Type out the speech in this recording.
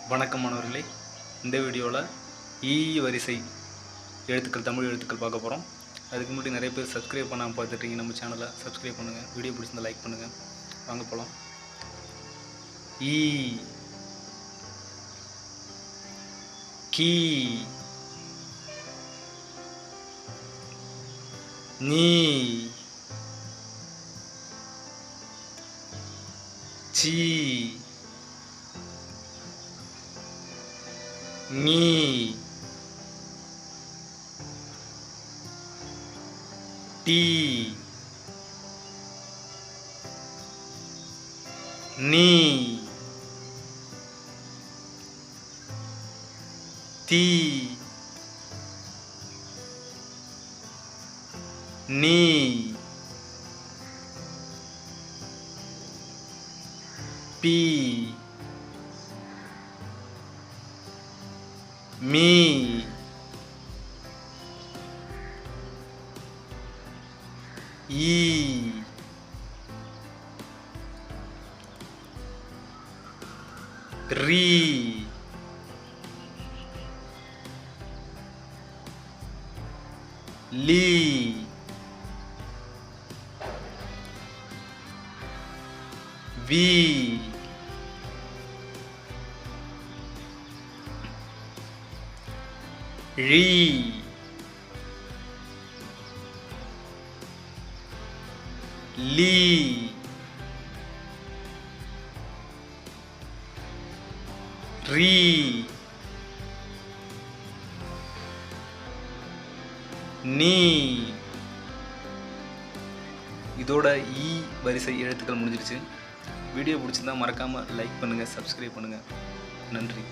வணக்கம் மாணவர்களே, இந்த வீடியோவில் ஈ வரிசை எழுத்துக்கள், தமிழ் எழுத்துக்கள் பார்க்க போகிறோம். அதுக்கு முன்னாடி நிறைய பேர் சப்ஸ்கிரைப் பண்ணாமல் பார்த்துட்டீங்க. நம்ம சேனலை சப்ஸ்கிரைப் பண்ணுங்கள், வீடியோ பிடிச்சிருந்தா லைக் பண்ணுங்கள். வாங்க போகலாம். ஈ, கீ, நீ, சீ, நீ, டி, நீ, தி, நீ, பி, மீ, ஈ, ரீ, லீ, வி, ழீ, லீ, ரீ, நீ. இதோட ஈ வரிசை எழுத்துக்கள் முடிஞ்சிருச்சு. வீடியோ பிடிச்சிருந்தா மறக்காமல் லைக் பண்ணுங்கள், சப்ஸ்கிரைப் பண்ணுங்கள். நன்றி.